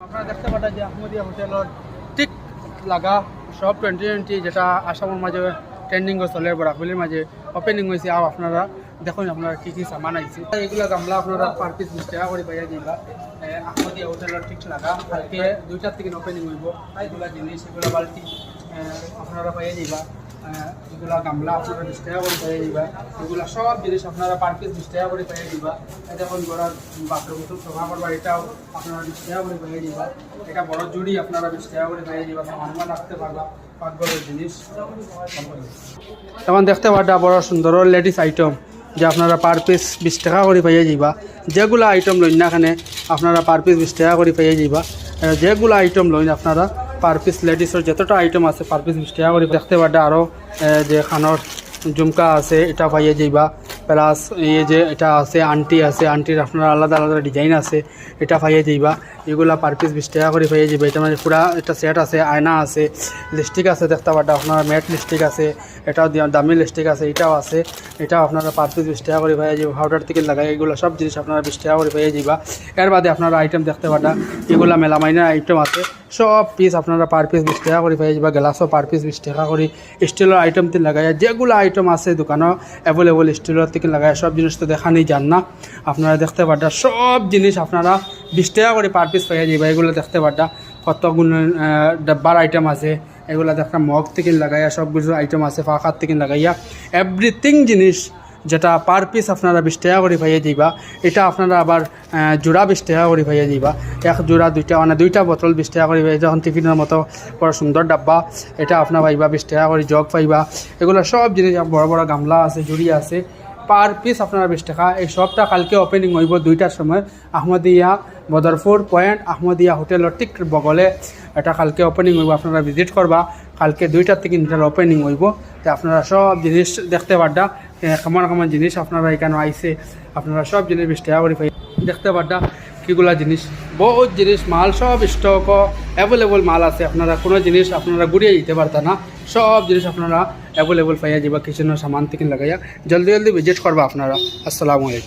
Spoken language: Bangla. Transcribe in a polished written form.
আপনারা দেখতে পাচ্ছেন যে আহমদিয়া হোটেলের ঠিক লাগা সব 2020 যেটা আসামের মাঝে ট্রেন্ডিং চলে বরাকবিলির মাঝে ওপেনিং হয়েছে। আর আপনারা দেখুন আপনারা কী কী সামান আইছে এগুলো গামলা আপনারা পার পিস 20 টাকা করে পাইয়া দিবা। আহমদিয়া হোটেলের ঠিক লাগা কালকে 2টার থেকে ওপেনিং হইব। এগুলো জিনিস এগুলো বালতি আপনারা পাইয়া দিবা। এগুলা গামলা আপনারা 20 টাকা করে পাইয়া দিবা। এগুলা সব জিনিস আপনারা পার পিস 20 টাকা করে পাইয়া দিবা। দেখুন বড় বাথরুম সফা করবার এটাও আপনারা 20 টাকা করে পাইয়া দিবা। এটা বড় জুড়ি আপনারা 20 টাকা করে পাইয়া দিবা। সামান রাখতে পারবা পাকঘরের জিনিস। তখন দেখতে পারবা বড় সুন্দর লেডিস আইটেম যে আপনারা পার পিস 20 টাকা করে পাইয়া যাইবা। যেগুলো আইটেম লইন না এখানে আপনারা পার পিস 20 টাকা করে পাইয়া যাইবা। যেগুলো আইটেম লইন আপনারা পার পিস লেডিসের যতটা আইটেম আছে পার পিস 20 টাকা করে দেখতে পারবা। আরও যে খানোর ঝুমকা আছে এটা পাইয়া যাইবা। প্লাস এই যে এটা আছে আন্টি আছে, আন্টির আপনারা আলাদা আলাদা ডিজাইন আছে এটা পাইয়া যাইবা। এগুলা পার পিস 20 টাকা করে পাইয়া যাইবা। এটা মানে পুরা একটা সেট আছে, আয়না আছে, লিপস্টিক আছে দেখতে পারবা আপনার ম্যাট লিপস্টিক আছে, এটাও দামি লিপস্টিক আছে, এটাও আছে। এটাও আপনারা পার পিস 20 টাকা করে পাইয়া যাইবা। পাউডার থেকে লাগাই এগুলো সব জিনিস আপনারা 20 টাকা করে পাইয়া যাইবা। এর বাদে আপনারা আইটেম দেখতে পারবা এগুলা মেলামাইনের আইটেম আছে, সব পিস আপনারা পার পিস 20 টাকা করে পাইয়া যাবা। গ্লাসও পার পিস 20 টাকা করে। স্টিলের আইটেম থেকে লাগাই যেগুলো আইটেম আছে দোকানও অ্যাভেলেবল স্টিলের থেকে লাগাই সব জিনিস তো দেখানি যান না। আপনারা দেখতে পারবা সব জিনিস আপনারা 20 টাকা করে পার পিস পাইয়া যাইবা। এগুলো দেখতে পারবা কতগুলো ডাব্বার আইটেম আছে, এগুলো দেখা মগ থেকে লাগাইয়া সব কিছু আইটেম আছে, ফাঁকার থেকে লাগাইয়া এভরিথিং জিনিস যেটা পার পিস আপনারা 20 টাকা করে পাইয়া যাইবা। এটা আপনারা আবার জোড়া 20 টাকা করে পাইয়া যাইবা। এক জোড়া দুইটা মানে দুইটা বোতল 20 টাকা করে পাইয়া। যখন টিফিনের মতো বড় সুন্দর ডাব্বা এটা আপনার পাইবা 20 টাকা করে। জগ পাইবা। এগুলো সব জিনিস বড় বড় গামলা আছে, জুড়ি আছে, পার পিস আপনারা 20 টাকা। এই সবটা কালকে ওপেনিং হইব 2টার সময় আহমদিয়া বদরপুর পয়েন্ট আহমদিয়া হোটেলের ঠিক বগলে এটা কালকে ওপেনিং হইব। আপনারা ভিজিট করবা। কালকে 2টার থেকে 3টার ওপেনিং হইব। তো আপনারা সব জিনিস দেখতে পারবা কেমন কেমন জিনিস আপনারা এখানে আইসে আপনারা সব জিনিস 20 টাকা করে পাই দেখতে পারবা। কীগুলা জিনিস বহুত জিনিস মাল সব স্টক অ্যাভেলেবল মাল আছে। আপনারা কোনো জিনিস আপনারা ঘুরিয়ে দিতে পারতা না, সব জিনিস আপনারা অ্যাভেলেবল পাইয়া যাবা। কিচেনের সামান থেকে লাগাইয়া জলদি জলদি ভিজিট করবা আপনারা। আসসালামু আলাইকুম।